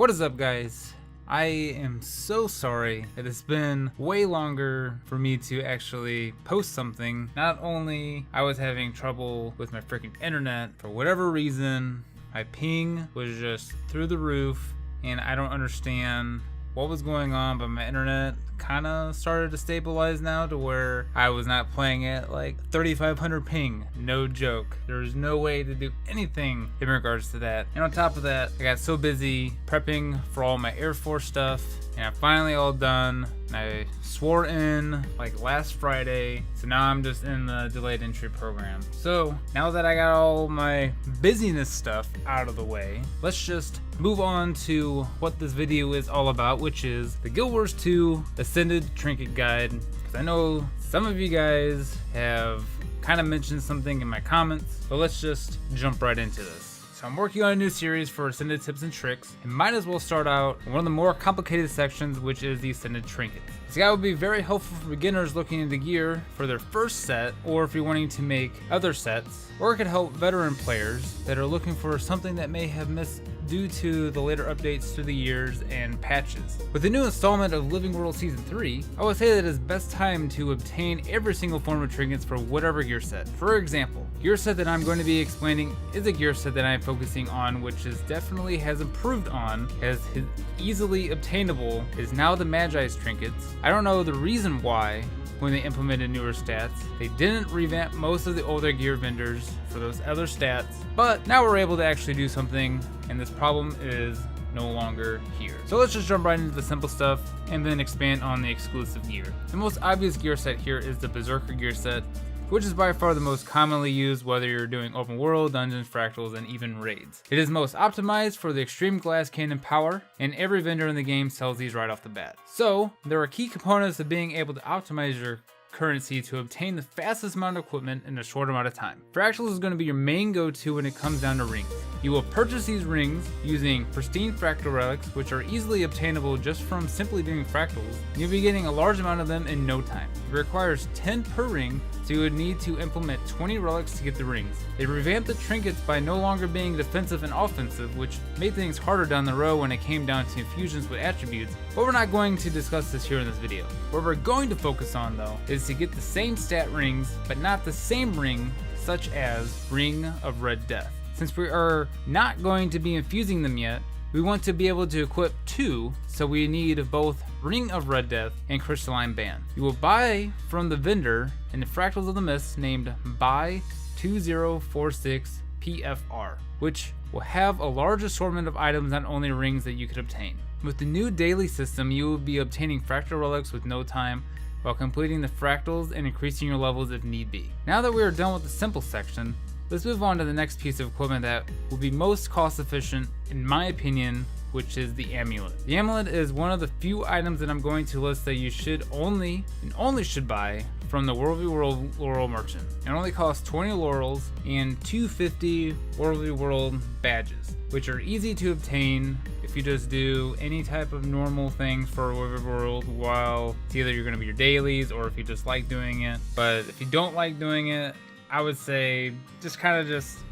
What is up, guys? I am so sorry that it's been way longer for me to actually post something. Not only I was having trouble with my freaking internet for whatever reason, my ping was just through the roof and I don't understand what was going on, but my internet kind of started to stabilize now to where I was not playing at like 3500 ping. No joke. There's no way to do anything in regards to that. And on top of that, I got so busy prepping for all my Air Force stuff, and I'm finally all done. I swore in like last Friday, so now I'm just in the delayed entry program. So now that I got all my busyness stuff out of the way, let's just move on to what this video is all about, which is the Guild Wars 2 Ascended Trinket Guide. Because I know some of you guys have kind of mentioned something in my comments, but let's just jump right into this. So I'm working on a new series for Ascended Tips and Tricks, and might as well start out in one of the more complicated sections, which is the Ascended Trinkets. This guide will be very helpful for beginners looking into gear for their first set, or if you're wanting to make other sets, or it could help veteran players that are looking for something that may have missed due to the later updates through the years and patches. With the new installment of Living World Season 3, I would say that it's best time to obtain every single form of trinkets for whatever gear set. For example, gear set that I'm going to be explaining is a gear set that I'm focusing on, which is definitely has improved on, as easily obtainable is now the Magi's trinkets. I don't know the reason why when they implemented newer stats, they didn't revamp most of the older gear vendors for those other stats, but now we're able to actually do something, and this problem is no longer here. So let's just jump right into the simple stuff and then expand on the exclusive gear. The most obvious gear set here is the Berserker Gear Set, which is by far the most commonly used whether you're doing open world, dungeons, fractals, and even raids. It is most optimized for the extreme glass cannon power, and every vendor in the game sells these right off the bat. So there are key components of being able to optimize your currency to obtain the fastest amount of equipment in a short amount of time. Fractals is going to be your main go-to when it comes down to rings. You will purchase these rings using pristine fractal relics, which are easily obtainable just from simply doing fractals. You'll be getting a large amount of them in no time. It requires 10 per ring, so you would need to implement 20 relics to get the rings. They revamped the trinkets by no longer being defensive and offensive, which made things harder down the road when it came down to fusions with attributes, but we're not going to discuss this here in this video. What we're going to focus on though is to get the same stat rings, but not the same ring, such as Ring of Red Death. Since we are not going to be infusing them yet, we want to be able to equip two, so we need both Ring of Red Death and Crystalline Band. You will buy from the vendor in the Fractals of the Mist named Buy 2046 PFR, which will have a large assortment of items, not only rings, that you could obtain. With the new daily system, you will be obtaining fractal relics with no time, while completing the fractals and increasing your levels if need be. Now that we are done with the simple section, let's move on to the next piece of equipment that will be most cost efficient, in my opinion, which is the Amulet. The Amulet is one of the few items that I'm going to list that you should only should buy from the World v. World Laurel Merchant. It only costs 20 laurels and 250 World v. World badges, which are easy to obtain if you just do any type of normal things for World v. World, while it's either you're going to be your dailies or if you just like doing it. But if you don't like doing it, I would say just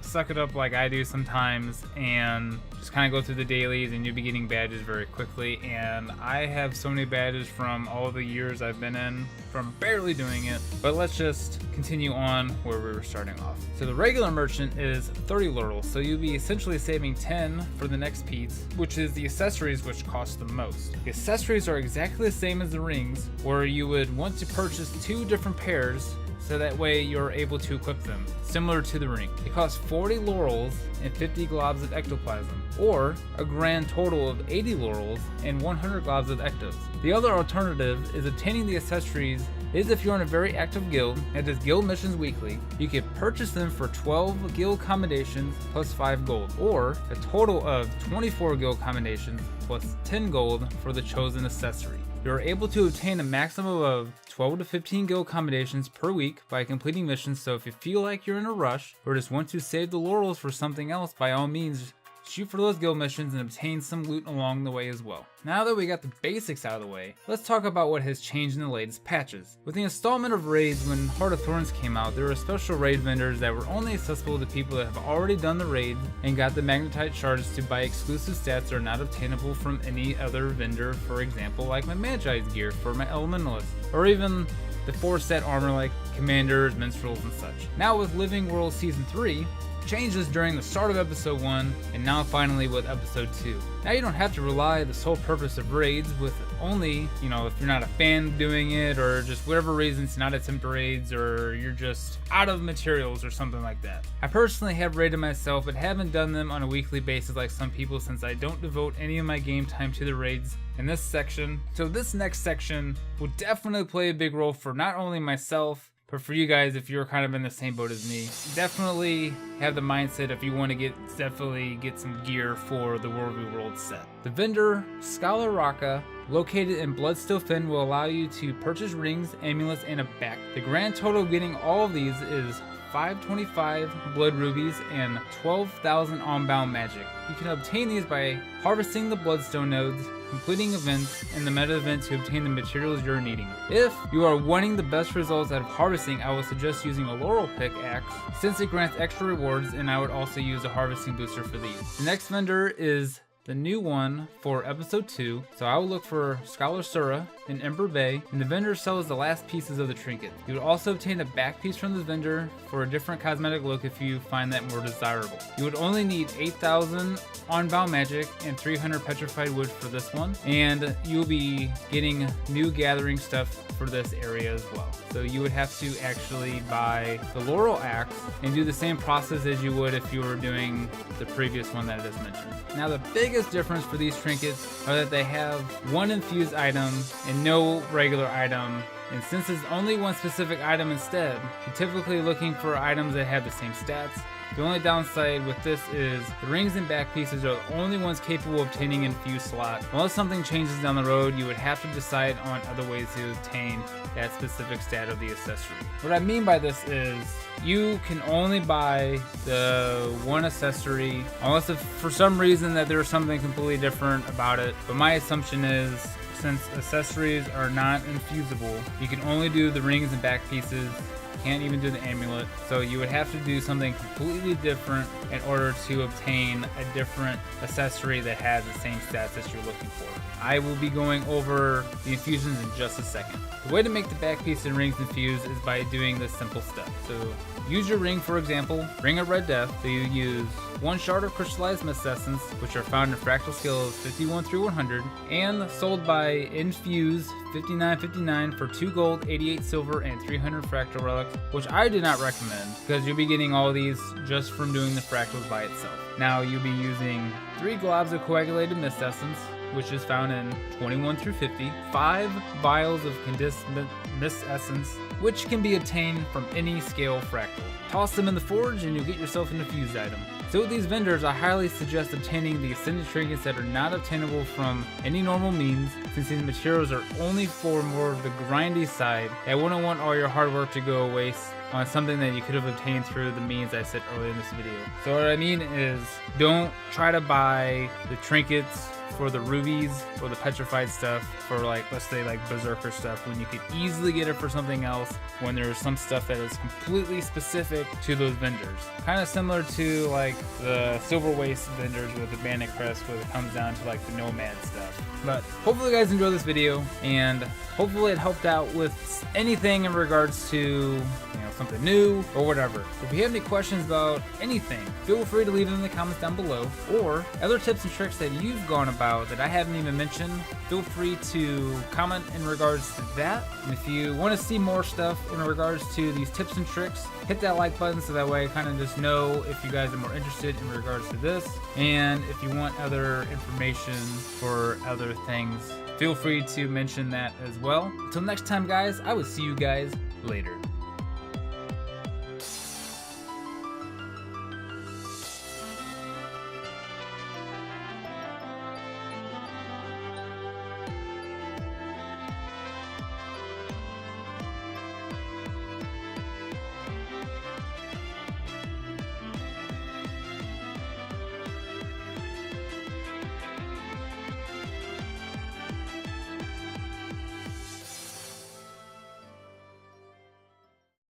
suck it up like I do sometimes and just kind of go through the dailies, and you'll be getting badges very quickly. And I have so many badges from all the years I've been in from barely doing it. But let's just continue on where we were starting off. So the regular merchant is 30 laurels, so you'll be essentially saving 10 for the next piece, which is the accessories, which cost the most. The accessories are exactly the same as the rings, where you would want to purchase two different pairs, so that way you're able to equip them, similar to the ring. It costs 40 laurels and 50 globs of ectoplasm, or a grand total of 80 laurels and 100 globs of ectos. The other alternative is obtaining the accessories is if you're in a very active guild that does guild missions weekly. You can purchase them for 12 guild commendations plus 5 gold, or a total of 24 guild commendations plus 10 gold for the chosen accessory. You're able to obtain a maximum of 12 to 15 guild commendations per week by completing missions, so if you feel like you're in a rush or just want to save the laurels for something else, by all means, shoot for those guild missions, and obtain some loot along the way as well. Now that we got the basics out of the way, let's talk about what has changed in the latest patches. With the installment of raids when Heart of Thorns came out, there were special raid vendors that were only accessible to people that have already done the raid and got the magnetite shards to buy exclusive stats that are not obtainable from any other vendor, for example like my Magi's gear for my Elementalists, or even the 4-set armor like Commanders, Minstrels, and such. Now with Living World Season 3, changes during the start of episode 1 and now finally with episode 2. Now you don't have to rely on the sole purpose of raids with only, if you're not a fan of doing it or just whatever reason to not attempt raids or you're just out of materials or something like that. I personally have raided myself but haven't done them on a weekly basis like some people since I don't devote any of my game time to the raids in this section. So this next section will definitely play a big role for not only myself but for you guys, if you're kind of in the same boat as me, definitely have the mindset if you want to get some gear for the World v. World set. The vendor, Scholar Raka, located in Bloodstill Fen, will allow you to purchase rings, amulets, and a back. The grand total of getting all of these is 525 blood rubies and 12,000 unbound magic. You can obtain these by harvesting the bloodstone nodes, completing events, and the meta event to obtain the materials you're needing. If you are wanting the best results out of harvesting, I would suggest using a laurel pickaxe since it grants extra rewards, and I would also use a harvesting booster for these. The next vendor is the new one for episode 2, so I will look for Scholar Sura in Ember Bay, and the vendor sells the last pieces of the trinket. You would also obtain a back piece from this vendor for a different cosmetic look if you find that more desirable. You would only need 8,000 unbound magic and 300 petrified wood for this one, and you'll be getting new gathering stuff for this area as well. So you would have to actually buy the laurel axe and do the same process as you would if you were doing the previous one that I just mentioned. Now the biggest difference for these trinkets are that they have one infused item and no regular item, and since it's only one specific item instead, you're typically looking for items that have the same stats. The only downside with this is the rings and back pieces are the only ones capable of obtaining an infused slot. Unless something changes down the road, you would have to decide on other ways to obtain that specific stat of the accessory. What I mean by this is you can only buy the one accessory unless if for some reason that there's something completely different about it. But my assumption is since accessories are not infusible, you can only do the rings and back pieces. Can't even do the amulet, so you would have to do something completely different in order to obtain a different accessory that has the same stats that you're looking for. I will be going over the infusions in just a second. The way to make the back piece and rings infused is by doing this simple step. So use your ring, for example, Ring of Red Death. So you use 1 shard of crystallized mist essence, which are found in fractal scales 51 through 100, and sold by Infuse 59.59 for 2 gold, 88 silver, and 300 fractal relics, which I do not recommend because you'll be getting all these just from doing the fractals by itself. Now you'll be using 3 globs of coagulated mist essence, which is found in 21 through 50, 5 vials of condensed mist essence, which can be obtained from any scale fractal. Toss them in the forge and you'll get yourself an infused item. So with these vendors, I highly suggest obtaining the Ascended Trinkets that are not obtainable from any normal means, since these materials are only for more of the grindy side. I wouldn't want all your hard work to go waste on something that you could have obtained through the means I said earlier in this video. So what I mean is, don't try to buy the trinkets for the rubies or the petrified stuff for let's say Berserker stuff when you could easily get it for something else when there's some stuff that is completely specific to those vendors. Kind of similar to the Silver Waste vendors with the Bandit Crest where it comes down to the Nomad stuff. But hopefully you guys enjoyed this video and hopefully it helped out with anything in regards to something new or whatever. If you have any questions about anything, feel free to leave them in the comments down below, or other tips and tricks that you've gone about that I haven't even mentioned, feel free to comment in regards to that. And if you want to see more stuff in regards to these tips and tricks, hit that like button so that way I kind of just know if you guys are more interested in regards to this. And if you want other information for other things, feel free to mention that as well. Until next time guys, I will see you guys later.